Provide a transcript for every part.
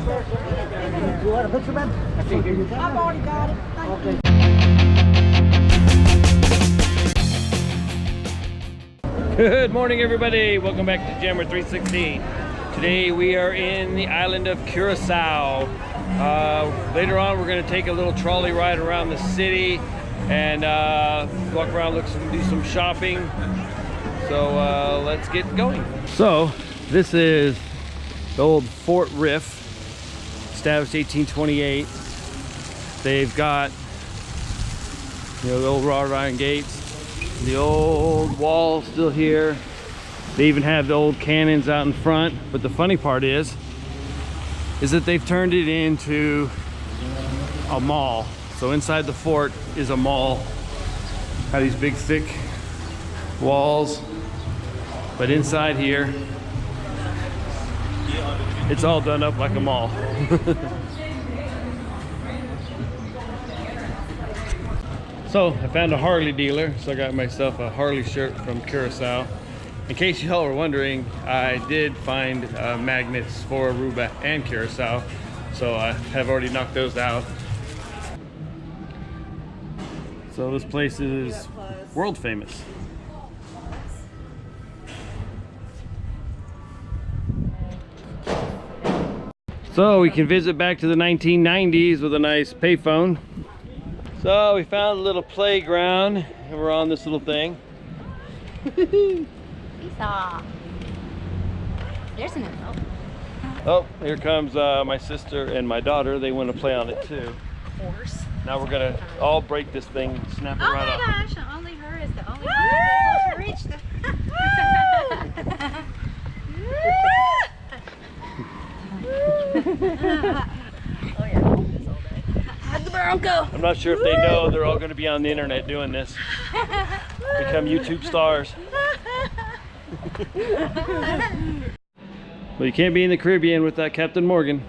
You want a picture, man? I've already got it. Thank you. Good morning, everybody. Welcome back to Jammer 360. Today we are in the island of Curacao. Later on, we're going to take a little trolley ride around the city and walk around, do some shopping. So let's get going. So this is the old Port Rif, established 1828. They've got, you know, the old wrought iron gates, the old wall still here. They even have the old cannons out in front. But the funny part is that they've turned it into a mall. So inside the fort is a mall. Got these big thick walls, but inside here it's all done up like a mall. So I found a Harley dealer, so I got myself a Harley shirt from Curacao. In case y'all were wondering, I did find magnets for Aruba and Curacao, so I have already knocked those out. So this place is world famous. So we can visit back to the 1990s with a nice payphone. So we found a little playground and we're on this little thing. Seesaw. There's an info. Oh, here comes my sister and my daughter. They want to play on it too. Of course. Now we're gonna all break this thing and snap it right off. Oh my gosh, only her is the only one able to reach the... Oh yeah, this all day. How'd the Bronco? I'm not sure if they know they're all gonna be on the internet doing this. Become YouTube stars. Well, you can't be in the Caribbean without Captain Morgan.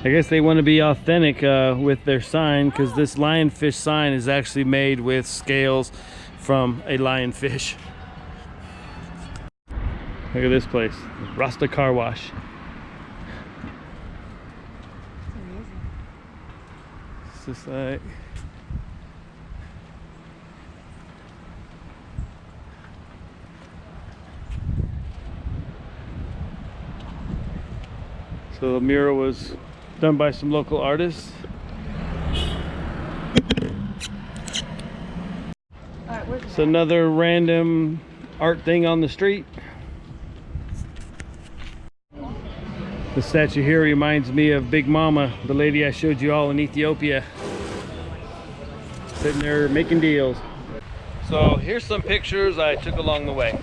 I guess they want to be authentic with their sign, because this lionfish sign is actually made with scales from a lionfish. Look at this place, Rasta Car Wash. It's just like... So the mural was done by some local artists. It's another random art thing on the street. The statue here reminds me of Big Mama, the lady I showed you all in Ethiopia. Sitting there making deals. So here's some pictures I took along the way.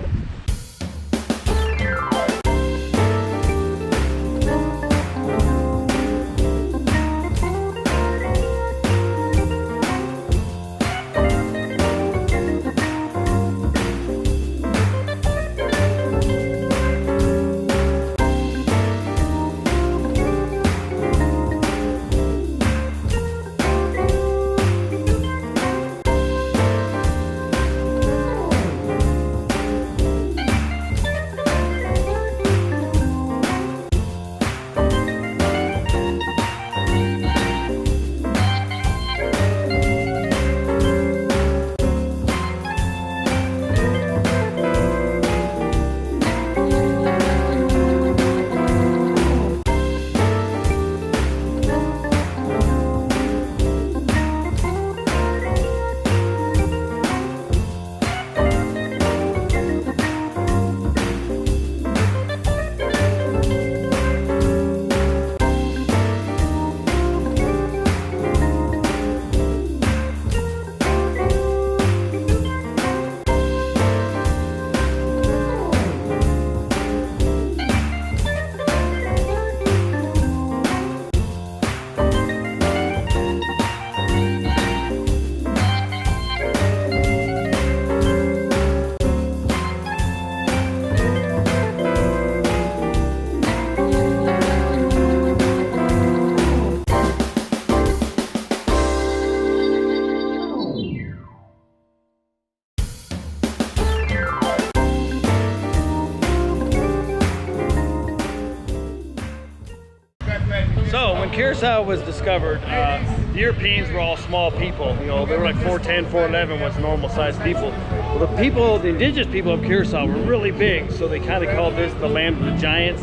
Curacao was discovered, the Europeans were all small people. You know, they were like 4'10", 4'11" was normal sized people. Well, the people, the indigenous people of Curacao were really big, so they kind of called this the land of the giants.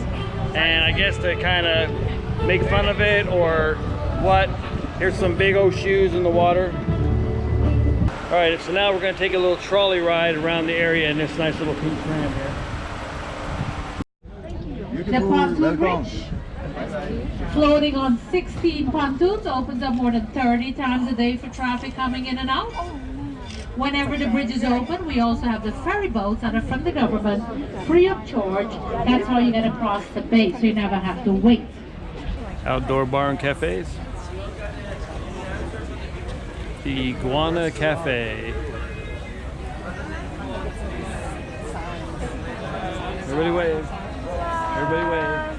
And I guess to kind of make fun of it or what, here's some big old shoes in the water. All right, so now we're gonna take a little trolley ride around the area in this nice little pink tram here. The pontoon bridge, floating on 16 pontoons, opens up more than 30 times a day for traffic coming in and out. Whenever the bridge is open, we also have the ferry boats that are from the government, free of charge. That's how you get across the bay, so you never have to wait. Outdoor bar and cafes. The Iguana Cafe. Everybody wave. Everybody wave.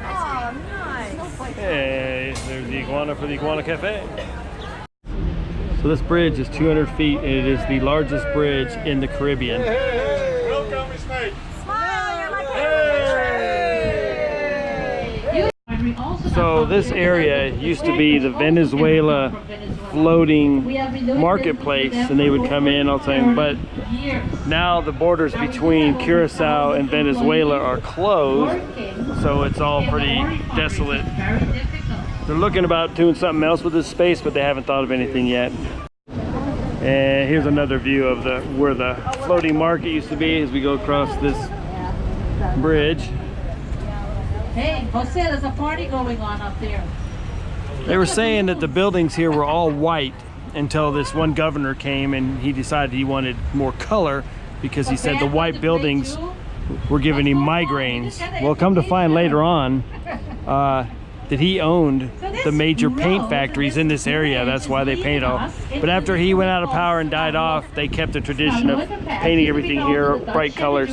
Oh, nice. Hey, there's the iguana for the Iguana Cafe. So this bridge is 200 feet and it is the largest bridge in the Caribbean. Welcome, Miss Knight. Smile, you're like So this area used to be the Venezuela floating marketplace, and they would come in all the time, but now the borders between Curacao and Venezuela are closed, so it's all pretty desolate. They're looking about doing something else with this space, but they haven't thought of anything yet. And here's another view of where the floating market used to be as we go across this bridge. Hey, Jose, there's a party going on up there. They were saying that the buildings here were all white until this one governor came and he decided he wanted more color because he said the white buildings were giving him migraines. Well, come to find later on that he owned the major paint factories in this area. That's why they paint all. But after he went out of power and died off, they kept the tradition of painting everything here bright colors.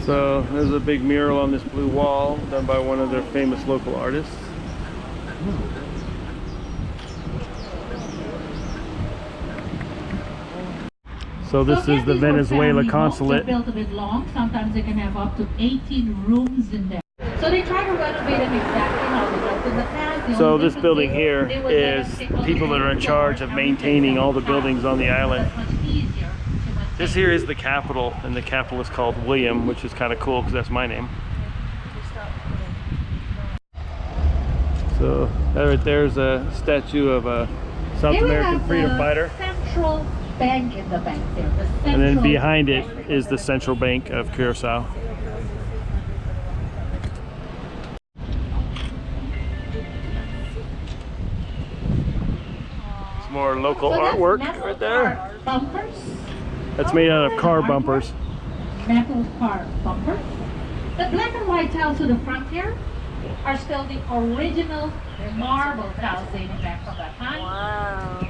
So there's a big mural on this blue wall done by one of their famous local artists. So this is the Venezuela consulate. Built a bit long. Sometimes they can have up to 18 rooms in there. So they try to renovate them exactly how they built in the past. So this building here is people that are in charge of maintaining all the buildings on the island. This here is the capital, and the capital is called William, which is kind of cool because that's my name. So that right there is a statue of a South American freedom fighter. Central bank in the bank there. And then behind it is the Central Bank of Curacao. Some more local artwork right there. Bumpers. That's made out of car bumpers. Metal car bumpers. The black and white tiles to the front here are still the original marble tiles dating back from that time. wow.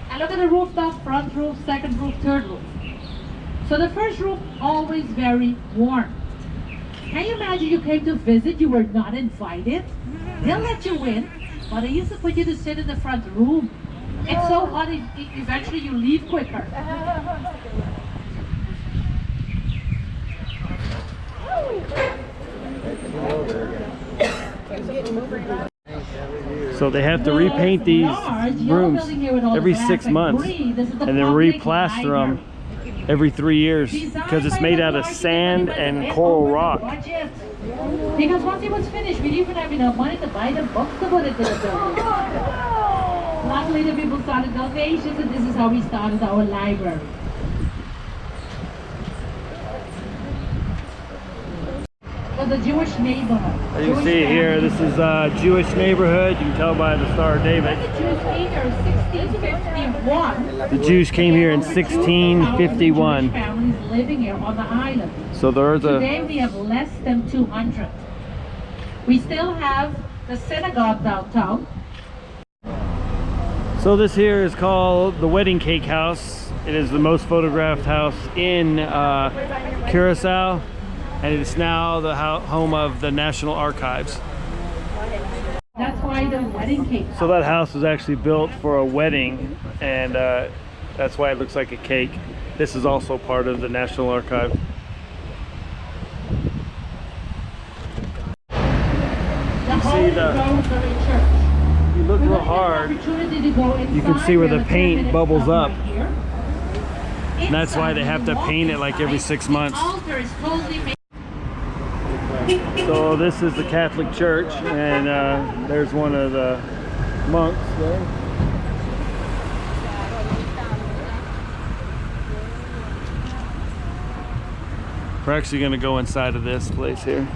And look at the rooftop, front roof, second roof, third roof. So the first roof, always very warm. Can you imagine you came to visit, you were not invited? They'll let you in, but they used to put you to sit in the front room. It's so hot, eventually you leave quicker. So they have to repaint these rooms every 6 months and then re-plaster them every 3 years because it's made out of sand and coral rock. Because once it was finished, we didn't even have enough money to buy the books to put into the building. Luckily, the people started donations, and this is how we started our library. It was a Jewish neighborhood. As you can see here, this is a Jewish neighborhood. You can tell by the Star of David. The Jews came here in 1651. The Jews came here in 1651. Jewish families living here on the island. So there's Today we have less than 200. We still have the synagogue downtown. So this here is called the Wedding Cake House. It is the most photographed house in Curacao, and it is now the home of the National Archives. That's why the wedding cake. So that house was actually built for a wedding, and That's why it looks like a cake. This is also part of the National Archive. You see if you look real hard, you can see where the paint bubbles up. And that's why they have to paint it like every 6 months. So this is the Catholic Church, and there's one of the monks there. We're actually going to go inside of this place here.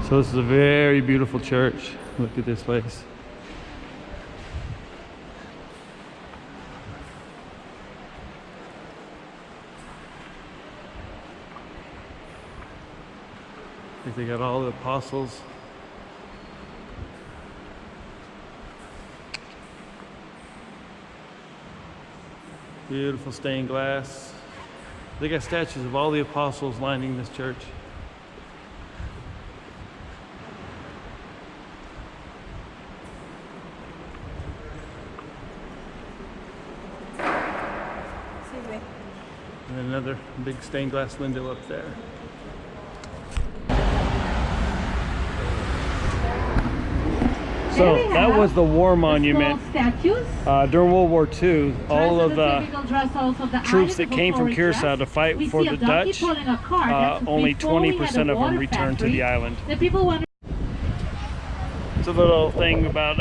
So this is a very beautiful church. Look at this place. I think they got all the apostles. Beautiful stained glass. They got statues of all the apostles lining this church. And another big stained glass window up there. So that was the war monument. During World War II, all of the troops that came from Curacao to fight for the Dutch, only 20% of them returned to the island. It's a little thing about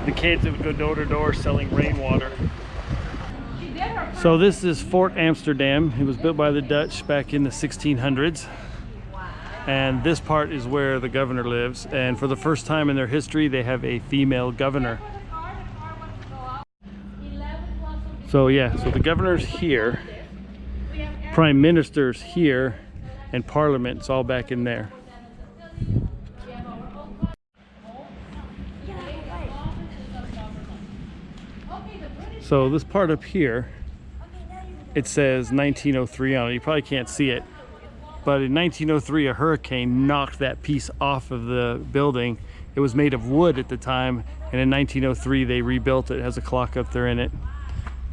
the kids that would go door to door selling rainwater. So this is Fort Amsterdam. It was built by the Dutch back in the 1600s. And this part is where the governor lives, and for the first time in their history they have a female governor. So yeah, so the governor's here, prime minister's here, and parliament's all back in there. So this part up here, it says 1903 on it. You probably can't see it. But in 1903, a hurricane knocked that piece off of the building. It was made of wood at the time, and in 1903 they rebuilt it. It has a clock up there in it.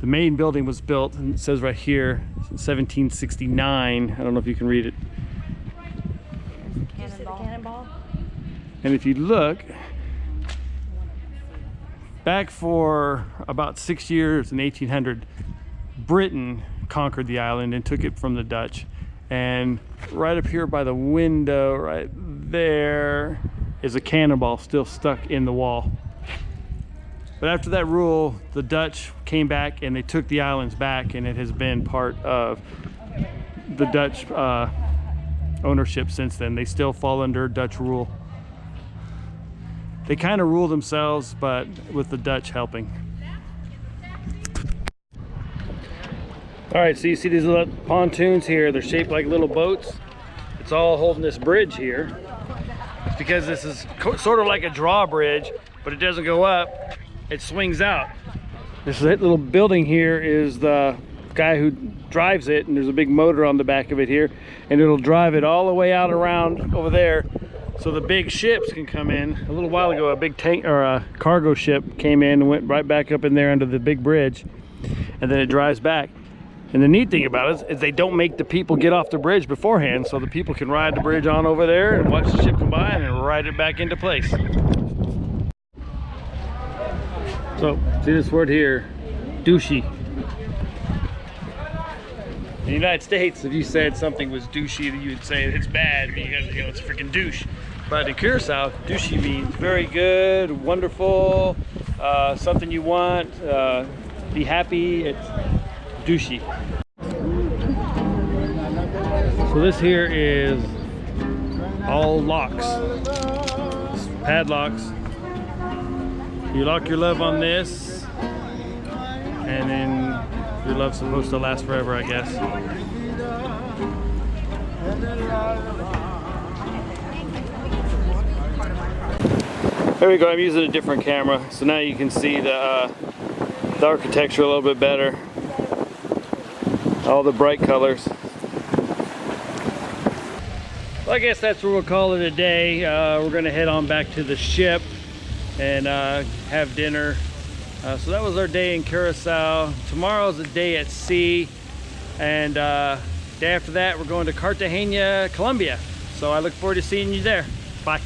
The main building was built, and it says right here, 1769. I don't know if you can read it. Cannonball. And if you look, back for about 6 years in 1800, Britain conquered the island and took it from the Dutch. And right up here by the window, right there, is a cannonball still stuck in the wall. But after that rule, the Dutch came back and they took the islands back, and it has been part of the Dutch ownership since then. They still fall under Dutch rule. They kind of rule themselves, but with the Dutch helping. All right, so you see these little pontoons here. They're shaped like little boats. It's all holding this bridge here. It's because this is sort of like a drawbridge, but it doesn't go up, it swings out. This little building here is the guy who drives it, and there's a big motor on the back of it here, and it'll drive it all the way out around over there so the big ships can come in. A little while ago, a big tank or a cargo ship came in and went right back up in there under the big bridge, and then it drives back. And the neat thing about it is they don't make the people get off the bridge beforehand, so the people can ride the bridge on over there and watch the ship come by and then ride it back into place. So, see this word here, douchey. In the United States, if you said something was douchey, you would say it's bad because, you know, it's a freaking douche. But in Curacao, douchey means very good, wonderful, something you want, be happy. It's douchey. So this here is all locks, padlocks. You lock your love on this, and then your love's supposed to last forever, I guess. There we go. I'm using a different camera, so now you can see the architecture a little bit better. All the bright colors. Well, I guess that's where we'll call it a day. We're gonna head on back to the ship and have dinner So that was our day in Curacao. Tomorrow's a day at sea, and day after that we're going to Cartagena, Colombia. So I look forward to seeing you there. Bye.